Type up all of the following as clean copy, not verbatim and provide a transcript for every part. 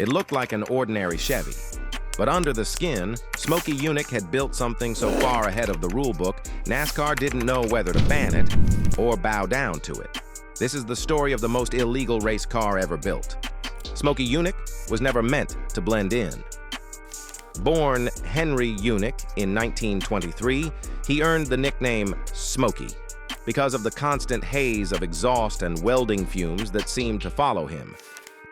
It looked like an ordinary Chevy. But under the skin, Smokey Yunick had built something so far ahead of the rulebook, NASCAR didn't know whether to ban it or bow down to it. This is the story of the most illegal race car ever built. Smokey Yunick was never meant to blend in. Born Henry Yunick in 1923, he earned the nickname Smokey because of the constant haze of exhaust and welding fumes that seemed to follow him.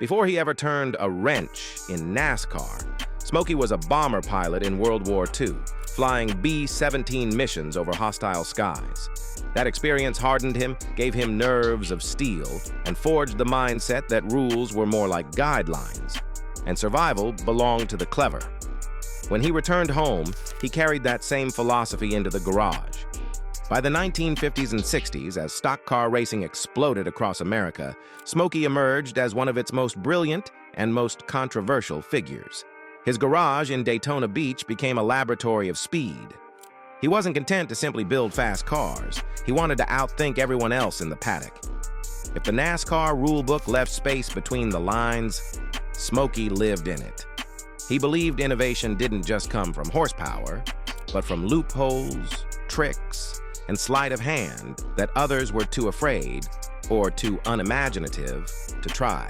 Before he ever turned a wrench in NASCAR, Smokey was a bomber pilot in World War II, flying B-17 missions over hostile skies. That experience hardened him, gave him nerves of steel, and forged the mindset that rules were more like guidelines, and survival belonged to the clever. When he returned home, he carried that same philosophy into the garage. By the 1950s and 60s, as stock car racing exploded across America, Smokey emerged as one of its most brilliant and most controversial figures. His garage in Daytona Beach became a laboratory of speed. He wasn't content to simply build fast cars. He wanted to outthink everyone else in the paddock. If the NASCAR rulebook left space between the lines, Smokey lived in it. He believed innovation didn't just come from horsepower, but from loopholes, tricks, and sleight of hand that others were too afraid or too unimaginative to try.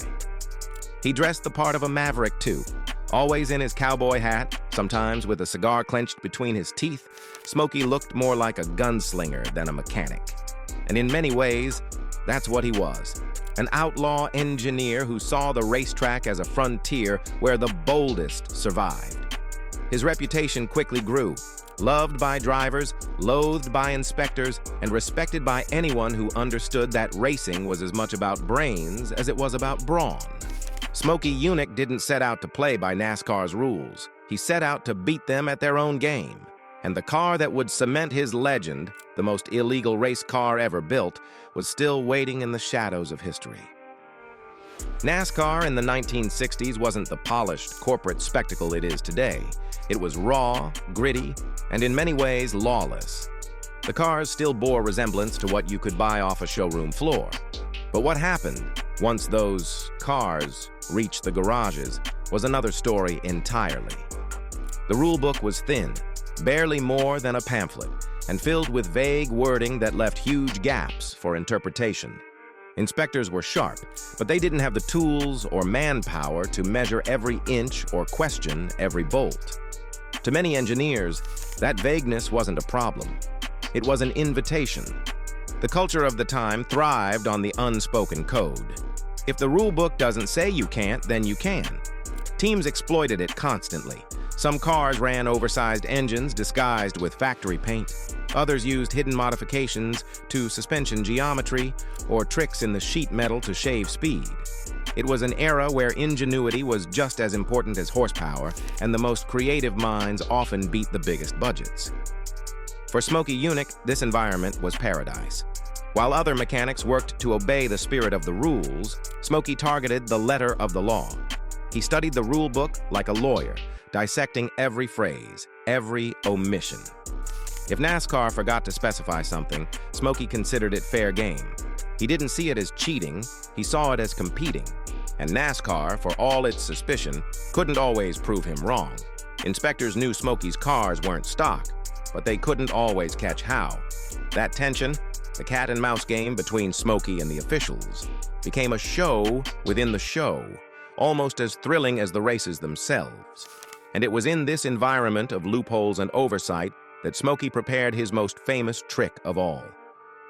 He dressed the part of a maverick too. Always in his cowboy hat, sometimes with a cigar clenched between his teeth, Smokey looked more like a gunslinger than a mechanic. And in many ways, that's what he was. An outlaw engineer who saw the racetrack as a frontier where the boldest survived. His reputation quickly grew, loved by drivers, loathed by inspectors, and respected by anyone who understood that racing was as much about brains as it was about brawn. Smokey Yunick didn't set out to play by NASCAR's rules. He set out to beat them at their own game. And the car that would cement his legend, the most illegal race car ever built, was still waiting in the shadows of history. NASCAR in the 1960s wasn't the polished corporate spectacle it is today. It was raw, gritty, and in many ways lawless. The cars still bore resemblance to what you could buy off a showroom floor. But what happened once those cars reached the garages was another story entirely. The rulebook was thin, barely more than a pamphlet, and filled with vague wording that left huge gaps for interpretation. Inspectors were sharp, but they didn't have the tools or manpower to measure every inch or question every bolt. To many engineers, that vagueness wasn't a problem. It was an invitation. The culture of the time thrived on the unspoken code. If the rulebook doesn't say you can't, then you can. Teams exploited it constantly. Some cars ran oversized engines disguised with factory paint. Others used hidden modifications to suspension geometry or tricks in the sheet metal to shave speed. It was an era where ingenuity was just as important as horsepower, and the most creative minds often beat the biggest budgets. For Smokey Yunick, this environment was paradise. While other mechanics worked to obey the spirit of the rules, Smokey targeted the letter of the law. He studied the rule book like a lawyer, dissecting every phrase, every omission. If NASCAR forgot to specify something, Smokey considered it fair game. He didn't see it as cheating, he saw it as competing. And NASCAR, for all its suspicion, couldn't always prove him wrong. Inspectors knew Smokey's cars weren't stock, but they couldn't always catch how. That tension, the cat and mouse game between Smokey and the officials, became a show within the show, almost as thrilling as the races themselves. And it was in this environment of loopholes and oversight that Smokey prepared his most famous trick of all.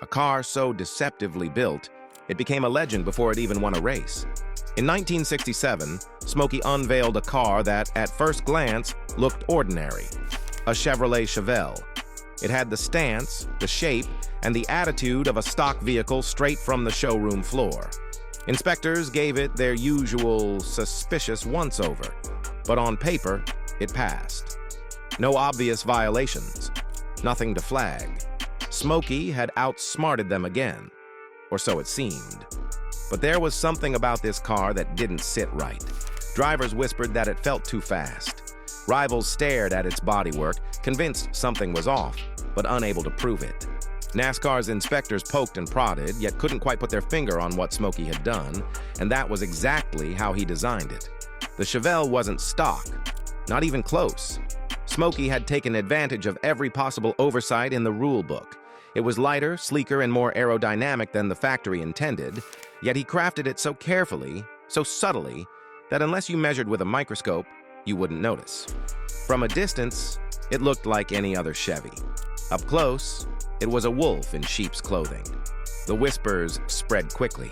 A car so deceptively built, it became a legend before it even won a race. In 1967, Smokey unveiled a car that, at first glance, looked ordinary, a Chevrolet Chevelle. It had the stance, the shape, and the attitude of a stock vehicle straight from the showroom floor. Inspectors gave it their usual suspicious once-over, but on paper, it passed. No obvious violations, nothing to flag. Smokey had outsmarted them again, or so it seemed. But there was something about this car that didn't sit right. Drivers whispered that it felt too fast. Rivals stared at its bodywork, convinced something was off, but unable to prove it. NASCAR's inspectors poked and prodded, yet couldn't quite put their finger on what Smokey had done, and that was exactly how he designed it. The Chevelle wasn't stock, not even close. Smokey had taken advantage of every possible oversight in the rule book. It was lighter, sleeker, and more aerodynamic than the factory intended, yet he crafted it so carefully, so subtly, that unless you measured with a microscope, you wouldn't notice. From a distance, it looked like any other Chevy. Up close, it was a wolf in sheep's clothing. The whispers spread quickly.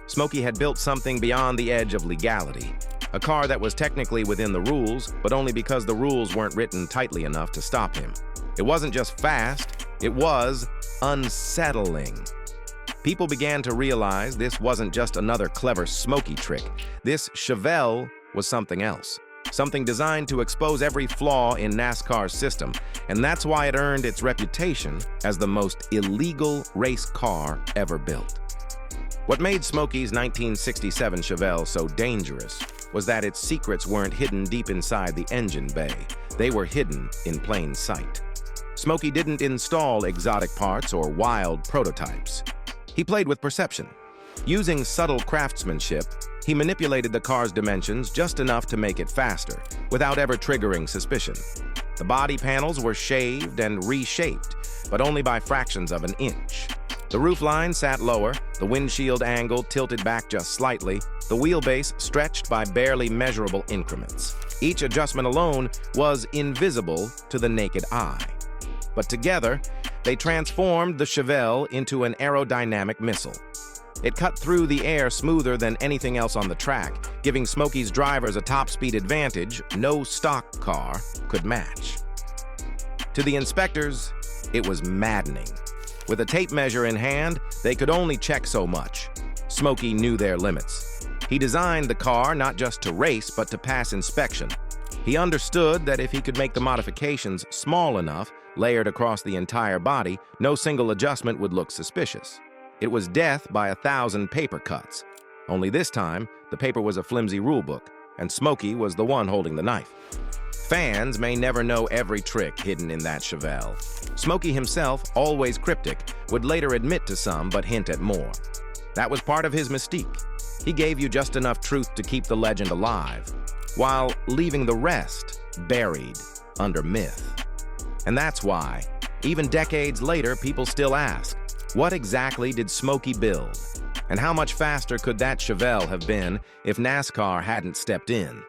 Smokey had built something beyond the edge of legality. A car that was technically within the rules, but only because the rules weren't written tightly enough to stop him. It wasn't just fast, it was unsettling. People began to realize this wasn't just another clever Smokey trick. This Chevelle was something else. Something designed to expose every flaw in NASCAR's system, and that's why it earned its reputation as the most illegal race car ever built. What made Smokey's 1967 Chevelle so dangerous was that its secrets weren't hidden deep inside the engine bay. They were hidden in plain sight. Smokey didn't install exotic parts or wild prototypes. He played with perception. Using subtle craftsmanship, he manipulated the car's dimensions just enough to make it faster, without ever triggering suspicion. The body panels were shaved and reshaped, but only by fractions of an inch. The roofline sat lower, the windshield angle tilted back just slightly, the wheelbase stretched by barely measurable increments. Each adjustment alone was invisible to the naked eye. But together, they transformed the Chevelle into an aerodynamic missile. It cut through the air smoother than anything else on the track, giving Smokey's drivers a top-speed advantage no stock car could match. To the inspectors, it was maddening. With a tape measure in hand, they could only check so much. Smokey knew their limits. He designed the car not just to race, but to pass inspection. He understood that if he could make the modifications small enough, layered across the entire body, no single adjustment would look suspicious. It was death by 1,000 paper cuts. Only this time, the paper was a flimsy rulebook, and Smokey was the one holding the knife. Fans may never know every trick hidden in that Chevelle. Smokey himself, always cryptic, would later admit to some but hint at more. That was part of his mystique. He gave you just enough truth to keep the legend alive, while leaving the rest buried under myth. And that's why, even decades later, people still ask, what exactly did Smokey build? And how much faster could that Chevelle have been if NASCAR hadn't stepped in?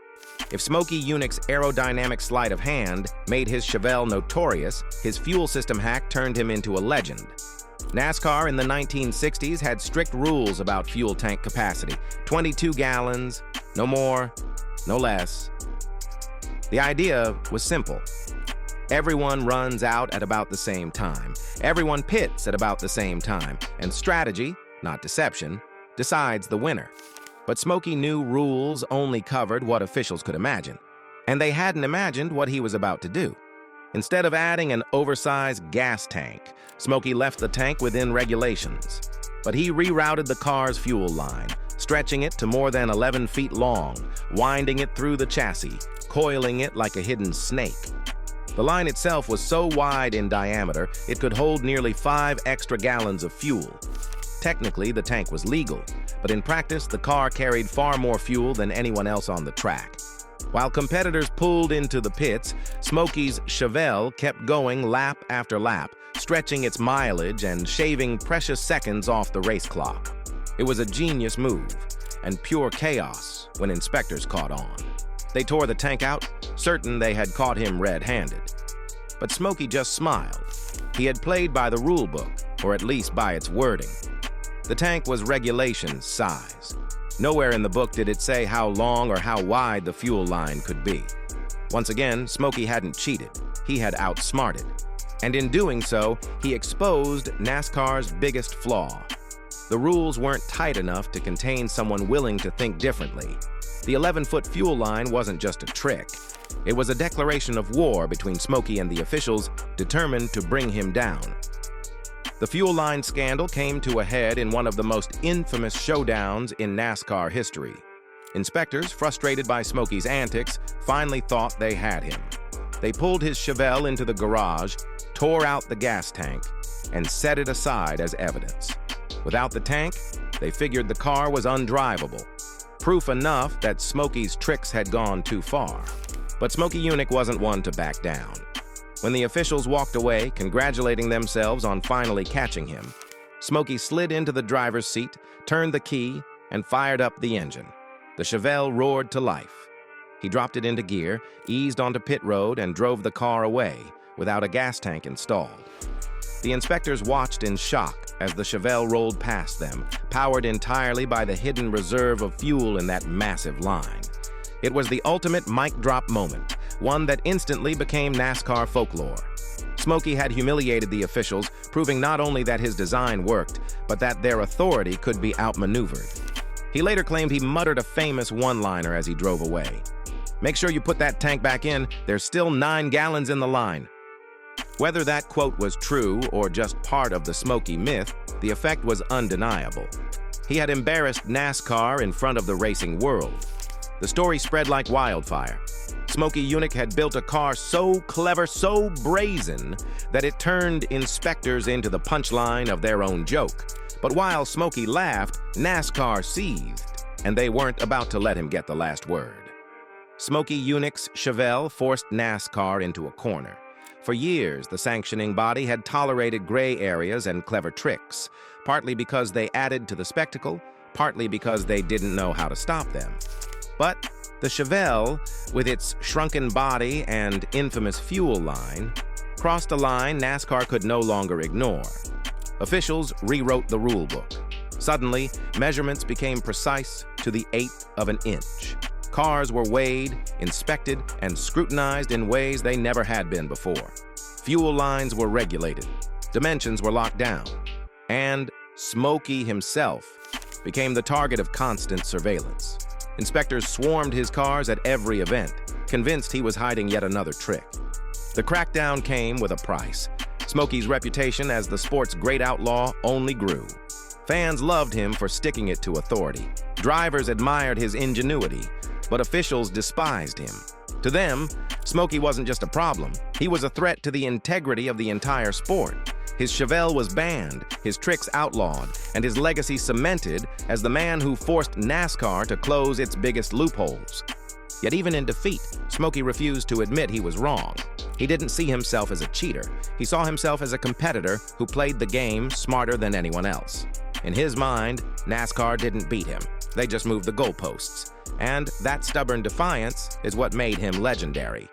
If Smokey Yunick's aerodynamic sleight of hand made his Chevelle notorious, his fuel system hack turned him into a legend. NASCAR in the 1960s had strict rules about fuel tank capacity. 22 gallons, no more, no less. The idea was simple. Everyone runs out at about the same time. Everyone pits at about the same time. And strategy, not deception, decides the winner. But Smokey knew rules only covered what officials could imagine. And they hadn't imagined what he was about to do. Instead of adding an oversized gas tank, Smokey left the tank within regulations. But he rerouted the car's fuel line, stretching it to more than 11 feet long, winding it through the chassis, coiling it like a hidden snake. The line itself was so wide in diameter, it could hold nearly 5 extra gallons of fuel. Technically, the tank was legal, but in practice, the car carried far more fuel than anyone else on the track. While competitors pulled into the pits, Smokey's Chevelle kept going lap after lap, stretching its mileage and shaving precious seconds off the race clock. It was a genius move, and pure chaos when inspectors caught on. They tore the tank out, certain they had caught him red-handed. But Smokey just smiled. He had played by the rule book, or at least by its wording. The tank was regulation size. Nowhere in the book did it say how long or how wide the fuel line could be. Once again, Smokey hadn't cheated. He had outsmarted. And in doing so, he exposed NASCAR's biggest flaw. The rules weren't tight enough to contain someone willing to think differently. The 11-foot fuel line wasn't just a trick. It was a declaration of war between Smokey and the officials determined to bring him down. The fuel line scandal came to a head in one of the most infamous showdowns in NASCAR history. Inspectors, frustrated by Smokey's antics, finally thought they had him. They pulled his Chevelle into the garage, tore out the gas tank, and set it aside as evidence. Without the tank, they figured the car was undrivable. proof enough that Smokey's tricks had gone too far. But Smokey Yunick wasn't one to back down. When the officials walked away, congratulating themselves on finally catching him, Smokey slid into the driver's seat, turned the key, and fired up the engine. The Chevelle roared to life. He dropped it into gear, eased onto pit road, and drove the car away without a gas tank installed. The inspectors watched in shock as the Chevelle rolled past them, powered entirely by the hidden reserve of fuel in that massive line. It was the ultimate mic drop moment, one that instantly became NASCAR folklore. Smokey had humiliated the officials, proving not only that his design worked, but that their authority could be outmaneuvered. He later claimed he muttered a famous one-liner as he drove away. "Make sure you put that tank back in, there's still 9 gallons in the line." Whether that quote was true or just part of the Smokey myth, the effect was undeniable. He had embarrassed NASCAR in front of the racing world. The story spread like wildfire. Smokey Yunick had built a car so clever, so brazen, that it turned inspectors into the punchline of their own joke. But while Smokey laughed, NASCAR seethed, and they weren't about to let him get the last word. Smokey Yunick's Chevelle forced NASCAR into a corner. For years, the sanctioning body had tolerated gray areas and clever tricks, partly because they added to the spectacle, partly because they didn't know how to stop them. But the Chevelle, with its shrunken body and infamous fuel line, crossed a line NASCAR could no longer ignore. Officials rewrote the rule book. Suddenly, measurements became precise to the 1/8 of an inch. Cars were weighed, inspected, and scrutinized in ways they never had been before. Fuel lines were regulated, dimensions were locked down, and Smokey himself became the target of constant surveillance. Inspectors swarmed his cars at every event, convinced he was hiding yet another trick. The crackdown came with a price. Smokey's reputation as the sport's great outlaw only grew. Fans loved him for sticking it to authority. Drivers admired his ingenuity, but officials despised him. To them, Smokey wasn't just a problem, he was a threat to the integrity of the entire sport. His Chevelle was banned, his tricks outlawed, and his legacy cemented as the man who forced NASCAR to close its biggest loopholes. Yet even in defeat, Smokey refused to admit he was wrong. He didn't see himself as a cheater. He saw himself as a competitor who played the game smarter than anyone else. In his mind, NASCAR didn't beat him. They just moved the goalposts. And that stubborn defiance is what made him legendary.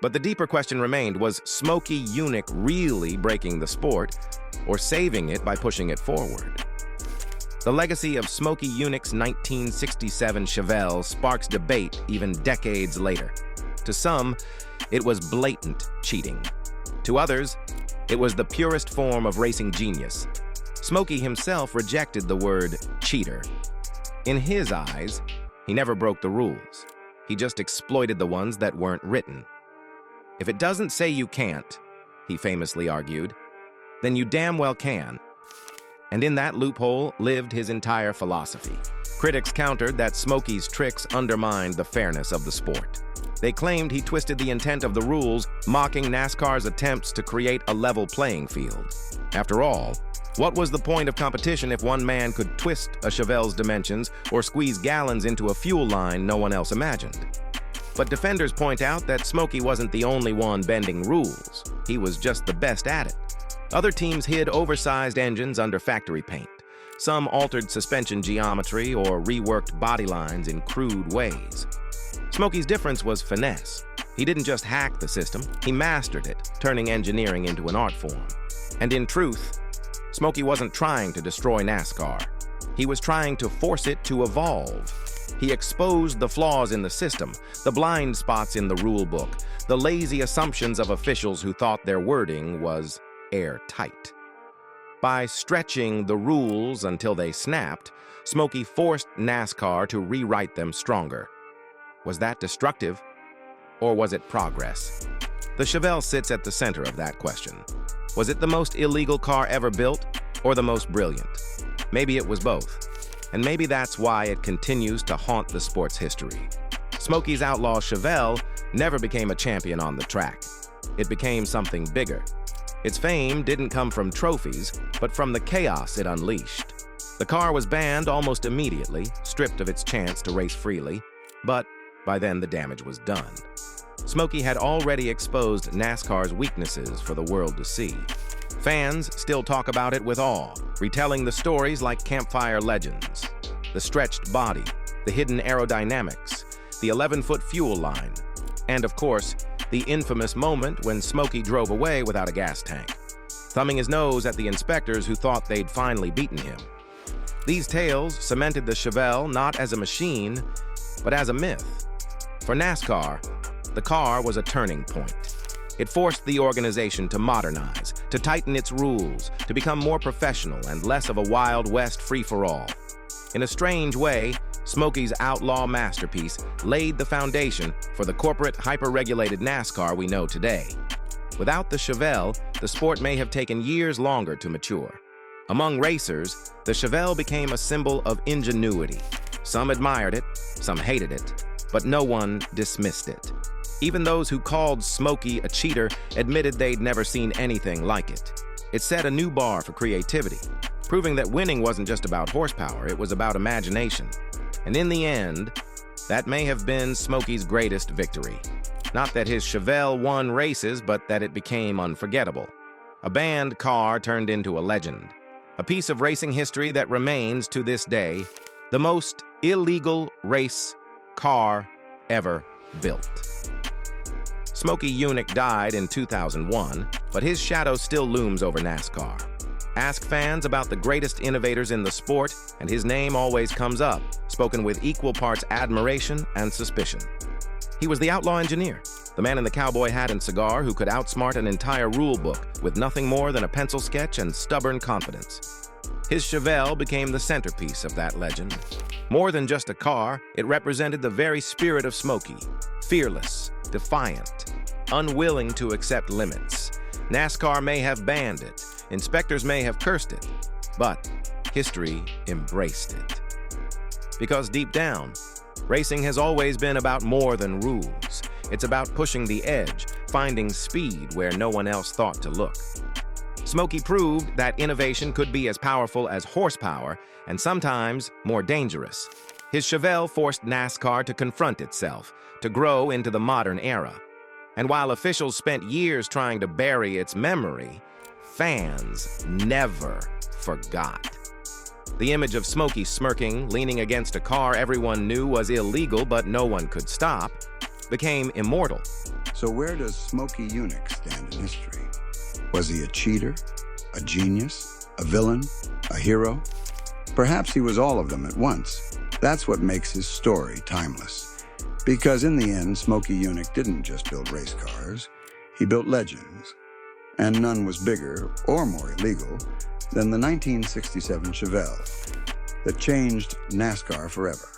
But the deeper question remained, was Smokey Yunick really breaking the sport or saving it by pushing it forward? The legacy of Smokey Yunick's 1967 Chevelle sparks debate even decades later. To some, it was blatant cheating. To others, it was the purest form of racing genius. Smokey himself rejected the word cheater. In his eyes, he never broke the rules. He just exploited the ones that weren't written. "If it doesn't say you can't," he famously argued, "then you damn well can." And in that loophole lived his entire philosophy. Critics countered that Smokey's tricks undermined the fairness of the sport. They claimed he twisted the intent of the rules, mocking NASCAR's attempts to create a level playing field. After all, what was the point of competition if one man could twist a Chevelle's dimensions or squeeze gallons into a fuel line no one else imagined? But defenders point out that Smokey wasn't the only one bending rules. He was just the best at it. Other teams hid oversized engines under factory paint. Some altered suspension geometry or reworked body lines in crude ways. Smokey's difference was finesse. He didn't just hack the system, he mastered it, turning engineering into an art form. And in truth, Smokey wasn't trying to destroy NASCAR. He was trying to force it to evolve. He exposed the flaws in the system, the blind spots in the rule book, the lazy assumptions of officials who thought their wording was airtight. By stretching the rules until they snapped, Smokey forced NASCAR to rewrite them stronger. Was that destructive, or was it progress? The Chevelle sits at the center of that question. Was it the most illegal car ever built, or the most brilliant? Maybe it was both. And maybe that's why it continues to haunt the sport's history. Smokey's Outlaw Chevelle never became a champion on the track. It became something bigger. Its fame didn't come from trophies, but from the chaos it unleashed. The car was banned almost immediately, stripped of its chance to race freely, but by then the damage was done. Smokey had already exposed NASCAR's weaknesses for the world to see. Fans still talk about it with awe, retelling the stories like campfire legends. The stretched body, the hidden aerodynamics, the 11-foot fuel line, and of course, the infamous moment when Smokey drove away without a gas tank, thumbing his nose at the inspectors who thought they'd finally beaten him. These tales cemented the Chevelle not as a machine, but as a myth. For NASCAR, the car was a turning point. It forced the organization to modernize, to tighten its rules, to become more professional and less of a Wild West free-for-all. In a strange way, Smokey's Outlaw masterpiece laid the foundation for the corporate, hyper-regulated NASCAR we know today. Without the Chevelle, the sport may have taken years longer to mature. Among racers, the Chevelle became a symbol of ingenuity. Some admired it, some hated it, but no one dismissed it. Even those who called Smokey a cheater admitted they'd never seen anything like it. It set a new bar for creativity, proving that winning wasn't just about horsepower, it was about imagination. And in the end, that may have been Smokey's greatest victory. Not that his Chevelle won races, but that it became unforgettable. A banned car turned into a legend. A piece of racing history that remains, to this day, the most illegal race car ever built. Smokey Yunick died in 2001, but his shadow still looms over NASCAR. Ask fans about the greatest innovators in the sport, and his name always comes up, spoken with equal parts admiration and suspicion. He was the outlaw engineer, the man in the cowboy hat and cigar who could outsmart an entire rule book with nothing more than a pencil sketch and stubborn confidence. His Chevelle became the centerpiece of that legend. More than just a car, it represented the very spirit of Smokey, fearless, defiant, unwilling to accept limits. NASCAR may have banned it, inspectors may have cursed it, but history embraced it. Because deep down, racing has always been about more than rules. It's about pushing the edge, finding speed where no one else thought to look. Smokey proved that innovation could be as powerful as horsepower and sometimes more dangerous. His Chevelle forced NASCAR to confront itself, to grow into the modern era. And while officials spent years trying to bury its memory, fans never forgot. The image of Smokey smirking, leaning against a car everyone knew was illegal but no one could stop, became immortal. So where does Smokey Yunick stand in history? Was he a cheater, a genius, a villain, a hero? Perhaps he was all of them at once. That's what makes his story timeless. Because in the end, Smokey Yunick didn't just build race cars, he built legends. And none was bigger or more illegal than the 1967 Chevelle that changed NASCAR forever.